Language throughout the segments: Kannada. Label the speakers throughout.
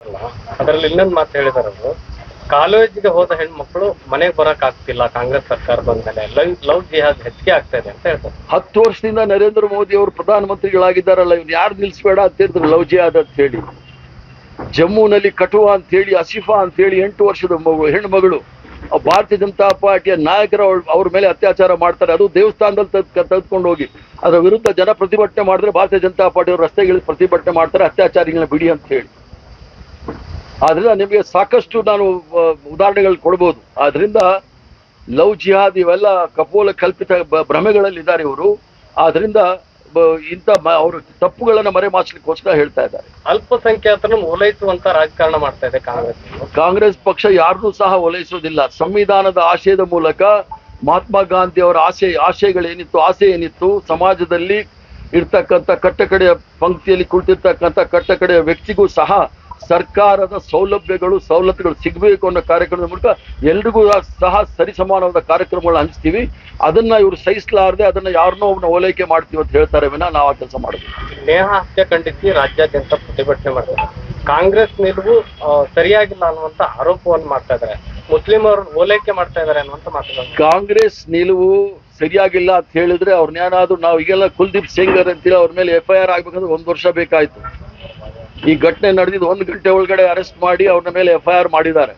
Speaker 1: ಅಲ್ಲ, ಅದರಲ್ಲಿ ಇನ್ನೊಂದು ಮಾತು ಹೇಳಿದಾರೆ ಅವರು, ಕಾಲೇಜಿಗೆ ಹೋದ ಹೆಣ್ಮಕ್ಳು ಮನೆಗೆ ಬರಕ್ ಆಗ್ತಿಲ್ಲ ಕಾಂಗ್ರೆಸ್ ಸರ್ಕಾರ ಬಂದ್ಮೇಲೆ, ಲವ್ ಜಿಹಾದ್ ಹೆಚ್ಚಿಗೆ ಆಗ್ತಾ ಇದೆ ಅಂತ ಹೇಳ್ತಾರೆ.
Speaker 2: 10 ವರ್ಷದಿಂದ ನರೇಂದ್ರ ಮೋದಿ ಅವರು ಪ್ರಧಾನಮಂತ್ರಿಗಳಾಗಿದ್ದಾರಲ್ಲ, ಇವ್ನು ಯಾರು ನಿಲ್ಸ್ಬೇಡ ಅಂತ ಹೇಳಿದ್ರು ಲವ್ ಜಿಹಾದ್ ಅಂತ ಹೇಳಿ. ಜಮ್ಮುನಲ್ಲಿ ಕಠುವಾ ಅಂತ ಹೇಳಿ, ಅಸಿಫಾ ಅಂತ ಹೇಳಿ 8 ವರ್ಷದ ಹೆಣ್ಮಗಳು ಭಾರತೀಯ ಜನತಾ ಪಾರ್ಟಿಯ ನಾಯಕರ ಅವ್ರ ಮೇಲೆ ಅತ್ಯಾಚಾರ ಮಾಡ್ತಾರೆ. ಅದು ದೇವಸ್ಥಾನದಲ್ಲಿ ತೆಗೆದುಕೊಂಡು ಹೋಗಿ ಅದರ ವಿರುದ್ಧ ಜನ ಪ್ರತಿಭಟನೆ ಮಾಡಿದ್ರೆ ಭಾರತೀಯ ಜನತಾ ಪಾರ್ಟಿ ಅವರು ರಸ್ತೆಗಳಿಗೆ ಪ್ರತಿಭಟನೆ ಮಾಡ್ತಾರೆ, ಅತ್ಯಾಚಾರಿಗಳನ್ನ ಬಿಡಿ ಅಂತ ಹೇಳಿ. ಆದ್ರಿಂದ ನಿಮಗೆ ಸಾಕಷ್ಟು ನಾನು ಉದಾಹರಣೆಗಳು ಕೊಡ್ಬೋದು. ಆದ್ರಿಂದ ಲವ್ ಜಿಹಾದ್ ಇವೆಲ್ಲ ಕಪೋಲ ಕಲ್ಪಿತ ಭ್ರಮೆಗಳಲ್ಲಿದ್ದಾರೆ ಇವರು. ಆದ್ರಿಂದ ಇಂಥ ಅವರು ತಪ್ಪುಗಳನ್ನ ಮರೆಮಾಚಲಿಕ್ಕೋಸ್ಕರ ಹೇಳ್ತಾ ಇದ್ದಾರೆ.
Speaker 1: ಅಲ್ಪಸಂಖ್ಯಾತರನ್ನು ಓಲೈಸುವಂತ ರಾಜಕಾರಣ ಮಾಡ್ತಾ ಇದೆ
Speaker 2: ಕಾಂಗ್ರೆಸ್ ಪಕ್ಷ ಯಾರನ್ನೂ ಸಹ ಓಲೈಸೋದಿಲ್ಲ. ಸಂವಿಧಾನದ ಆಶಯದ ಮೂಲಕ ಮಹಾತ್ಮ ಗಾಂಧಿ ಅವರ ಆಸೆ ಏನಿತ್ತು, ಸಮಾಜದಲ್ಲಿ ಇರ್ತಕ್ಕಂಥ ಕಟ್ಟಕಡೆಯ ಪಂಕ್ತಿಯಲ್ಲಿ ಕುಳಿತಿರ್ತಕ್ಕಂಥ ಕಟ್ಟಕಡೆಯ ವ್ಯಕ್ತಿಗೂ ಸಹ ಸರ್ಕಾರದ ಸವಲತ್ತುಗಳು ಸಿಗಬೇಕು ಅನ್ನೋ ಕಾರ್ಯಕ್ರಮದ ಮೂಲಕ ಎಲ್ರಿಗೂ ಸಹ ಸರಿಸಮಾನವಾದ ಕಾರ್ಯಕ್ರಮಗಳನ್ನ ಹಂಚ್ತೀವಿ. ಅದನ್ನ ಇವರು ಸಹಿಸಲಾರದೆ ಅದನ್ನ ಯಾರನ್ನೋ ಓಲೈಕೆ ಮಾಡ್ತೀವಿ ಅಂತ ಹೇಳ್ತಾರೆ ವಿನ ನಾವು ಆ ಕೆಲಸ ಮಾಡಿದ್ವಿ.
Speaker 1: ನೇಹ ಹತ್ಯೆ ಖಂಡಿಸಿ ರಾಜ್ಯಾದ್ಯಂತ ಪ್ರತಿಭಟನೆ ಮಾಡ್ತಾರೆ. ಕಾಂಗ್ರೆಸ್ ನಿಲುವು ಸರಿಯಾಗಿಲ್ಲ ಅನ್ನುವಂತ ಆರೋಪವನ್ನು ಮಾಡ್ತಾ ಇದ್ದಾರೆ. ಮುಸ್ಲಿಮರು ಓಲೈಕೆ ಮಾಡ್ತಾ ಇದ್ದಾರೆ ಅನ್ನುವಂತ ಮಾತುಗಳು.
Speaker 2: ಕಾಂಗ್ರೆಸ್ ನಿಲುವು ಸರಿಯಾಗಿಲ್ಲ ಅಂತ ಹೇಳಿದ್ರೆ ಅವ್ರನ್ನೇನಾದ್ರೂ ನಾವು ಈಗೆಲ್ಲ ಕುಲ್ದೀಪ್ ಸೆಂಗರ್ ಅಂತೇಳಿ ಅವ್ರ ಮೇಲೆ FIR ಆಗ್ಬೇಕಂದ್ರೆ 1 ವರ್ಷ ಬೇಕಾಯ್ತು. ಈ ಘಟನೆ ನಡೆದಿದ್ದು 1 ಗಂಟೆ ಒಳಗಡೆ ಅರೆಸ್ಟ್ ಮಾಡಿ ಅವ್ರ ಮೇಲೆ FIR ಮಾಡಿದ್ದಾರೆ.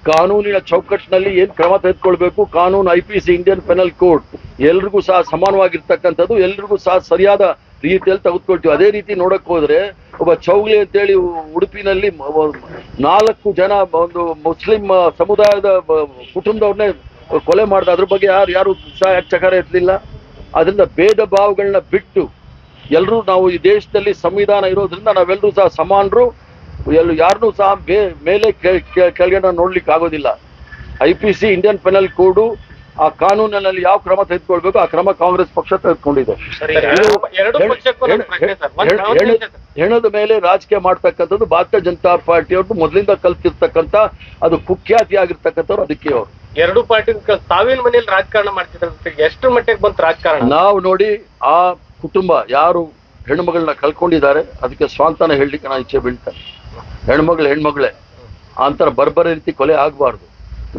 Speaker 2: ಕಾನೂನಿನ ಚೌಕಟ್ಟಿನಲ್ಲಿ ಏನ್ ಕ್ರಮ ತೆಗೆದುಕೊಳ್ಬೇಕು, ಕಾನೂನು IPC ಇಂಡಿಯನ್ ಪೆನಲ್ ಕೋಡ್ ಎಲ್ರಿಗೂ ಸಹ ಸಮಾನವಾಗಿರ್ತಕ್ಕಂಥದ್ದು, ಎಲ್ರಿಗೂ ಸಹ ಸರಿಯಾದ ರೀತಿಯಲ್ಲಿ ತೆಗೆದುಕೊಳ್ತೀವಿ. ಅದೇ ರೀತಿ ನೋಡಕ್ ಹೋದ್ರೆ ಒಬ್ಬ ಚೌಗ್ಲಿ ಅಂತೇಳಿ ಉಡುಪಿನಲ್ಲಿ 4 ಜನ ಒಂದು ಮುಸ್ಲಿಂ ಸಮುದಾಯದ ಕುಟುಂಬದವ್ರನ್ನೇ ಕೊಲೆ ಮಾಡ್ದ. ಅದ್ರ ಬಗ್ಗೆ ಯಾರು ಚಕಾರ ಎತ್ತಲಿಲ್ಲ. ಅದರಿಂದ ಭೇದ ಭಾವಗಳನ್ನ ಬಿಟ್ಟು ಎಲ್ಲರೂ ನಾವು ಈ ದೇಶದಲ್ಲಿ ಸಂವಿಧಾನ ಇರೋದ್ರಿಂದ ನಾವೆಲ್ಲರೂ ಸಹ ಸಮಾನರು, ಯಾರನ್ನೂ ಸಹ ಮೇಲೆ ಕೆಳಗಡೆ ನೋಡ್ಲಿಕ್ಕೆ ಆಗೋದಿಲ್ಲ. IPC ಇಂಡಿಯನ್ ಪೆನಲ್ ಕೋಡು ಆ ಕಾನೂನಿನಲ್ಲಿ ಯಾವ ಕ್ರಮ ತೆಗೆದುಕೊಳ್ಬೇಕು ಆ ಕ್ರಮ ಕಾಂಗ್ರೆಸ್ ಪಕ್ಷ ತೆಗೆದುಕೊಂಡಿದೆ. ಹೆಣದ ಮೇಲೆ ರಾಜಕೀಯ ಮಾಡ್ತಕ್ಕಂಥದ್ದು ಭಾರತೀಯ ಜನತಾ ಪಾರ್ಟಿಯವ್ರದ್ದು ಮೊದಲಿಂದ ಕಲ್ತಿರ್ತಕ್ಕಂಥ, ಅದು ಕುಖ್ಯಾತಿ ಆಗಿರ್ತಕ್ಕಂಥವ್ರು ಅದಕ್ಕೆ ಅವರು.
Speaker 1: 2 ಪಾರ್ಟಿ ಸಾವಿನ ಮನೆಯಲ್ಲಿ ರಾಜಕಾರಣ ಮಾಡ್ತಿದ್ರೆ ಎಷ್ಟು ಮಟ್ಟಿಗೆ ಬಂತು ರಾಜಕಾರಣ?
Speaker 2: ನಾವು ನೋಡಿ ಆ ಕುಟುಂಬ ಯಾರು ಹೆಣ್ಮಗಳನ್ನ ಕಳ್ಕೊಂಡಿದ್ದಾರೆ ಅದಕ್ಕೆ ಸ್ವಾಂತನ ಹೇಳಲಿಕ್ಕೆ ನಾನು ಇಚ್ಛೆ ಬೀಳ್ತೇನೆ. ಹೆಣ್ಮಗಳೇ ಅಂತರ ಬರ್ಬರ ರೀತಿ ಕೊಲೆ ಆಗಬಾರ್ದು.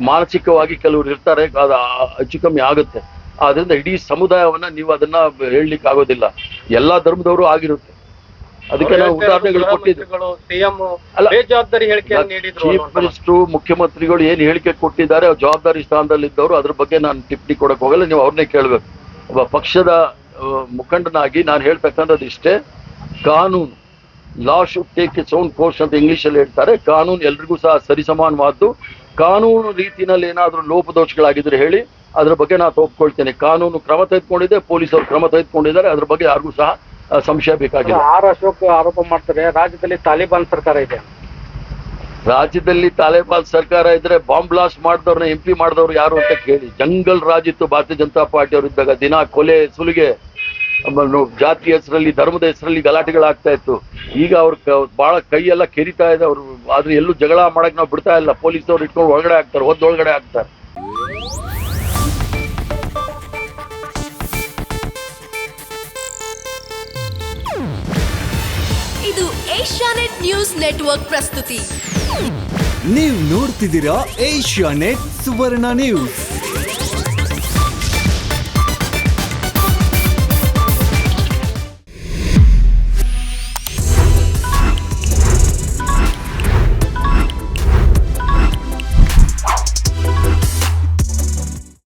Speaker 2: ಮಾನಸಿಕವಾಗಿ ಕೆಲವರು ಇರ್ತಾರೆ, ಅದು ಹೆಚ್ಚು ಕಮ್ಮಿ ಆಗುತ್ತೆ. ಆದ್ರಿಂದ ಇಡೀ ಸಮುದಾಯವನ್ನ ನೀವು ಅದನ್ನ ಹೇಳಲಿಕ್ಕೆ ಆಗೋದಿಲ್ಲ. ಎಲ್ಲಾ ಧರ್ಮದವರು ಆಗಿರುತ್ತೆ. ಅದಕ್ಕೆ ನಾವು ಉದಾಹರಣೆಗಳು ಕೊಟ್ಟಿದ್ವಿ. ಚೀಫ್ ಮಿನಿಸ್ಟ್ರು, ಮುಖ್ಯಮಂತ್ರಿಗಳು ಏನ್ ಹೇಳಿಕೆ ಕೊಟ್ಟಿದ್ದಾರೆ, ಅವ್ರು ಜವಾಬ್ದಾರಿ ಸ್ಥಾನದಲ್ಲಿದ್ದವರು, ಅದ್ರ ಬಗ್ಗೆ ನಾನು ಟಿಪ್ಪಣಿ ಕೊಡಕ್ ಹೋಗಲ್ಲ. ನೀವು ಅವ್ರನ್ನೇ ಕೇಳ್ಬೇಕು. ಒಬ್ಬ ಪಕ್ಷದ ಮುಖಂಡನಾಗಿ ನಾನು ಹೇಳ್ತಕ್ಕಂಥದ್ದು ಇಷ್ಟೇ, ಕಾನೂನು law should take its own course ಅಂತ ಇಂಗ್ಲಿಷಲ್ಲಿ ಹೇಳ್ತಾರೆ. ಕಾನೂನು ಎಲ್ರಿಗೂ ಸಹ ಸರಿಸಮಾನವಾದ್ದು. ಕಾನೂನು ರೀತಿಯಲ್ಲಿ ಏನಾದರೂ ಲೋಪದೋಷಗಳಾಗಿದ್ರೆ ಹೇಳಿ, ಅದ್ರ ಬಗ್ಗೆ ನಾನು ಒಪ್ಕೊಳ್ತೇನೆ. ಕಾನೂನು ಕ್ರಮ ತೆಗೆದುಕೊಂಡಿದೆ, ಪೊಲೀಸರು ಕ್ರಮ ತೆಗೆದುಕೊಂಡಿದ್ದಾರೆ, ಅದ್ರ ಬಗ್ಗೆ ಯಾರಿಗೂ ಸಹ ಸಂಶಯ ಬೇಕಾಗಿಲ್ಲ.
Speaker 1: ಅಶೋಕ್ ಆರೋಪ ಮಾಡ್ತಾರೆ ರಾಜ್ಯದಲ್ಲಿ ತಾಲಿಬಾನ್ ಸರ್ಕಾರ ಇದೆ.
Speaker 2: ರಾಜ್ಯದಲ್ಲಿ ತಾಲಿಬಾನ್ ಸರ್ಕಾರ ಇದ್ರೆ ಬಾಂಬ್ ಬ್ಲಾಸ್ಟ್ ಮಾಡಿದವ್ರನ್ನ MP ಮಾಡಿದವ್ರು ಯಾರು ಅಂತ ಕೇಳಿ. ಜಂಗಲ್ ರಾಜ್ ಇತ್ತು ಭಾರತೀಯ ಜನತಾ ಪಾರ್ಟಿ ಅವರು ಇದ್ದಾಗ. ದಿನ ಕೊಲೆ, ಸುಲಿಗೆ, ಜಾತಿ ಹೆಸರಲ್ಲಿ, ಧರ್ಮದ ಹೆಸರಲ್ಲಿ ಗಲಾಟೆಗಳಾಗ್ತಾ ಇತ್ತು. ಈಗ ಅವ್ರ ಬಹಳ ಕೈಯೆಲ್ಲ ಕೆರಿತಾ ಇದೆ ಅವರು. ಆದ್ರೆ ಎಲ್ಲೂ ಜಗಳ ಮಾಡಕ್ ನಾವು ಬಿಡ್ತಾ ಇಲ್ಲ. ಪೊಲೀಸವ್ರು ಇಟ್ಕೊಂಡು ಒಳಗಡೆ ಹಾಕ್ತಾರೆ, ಒಳಗಡೆ ಹಾಕ್ತಾರೆ.
Speaker 3: ಇದು ಏಷ್ಯಾನೆಟ್ ನ್ಯೂಸ್ ನೆಟ್ವರ್ಕ್ ಪ್ರಸ್ತುತಿ.
Speaker 4: ನೀವು ನೋಡ್ತಿದ್ದೀರಾ ಏಷ್ಯಾನೆಟ್ ಸುವರ್ಣ ನ್ಯೂಸ್.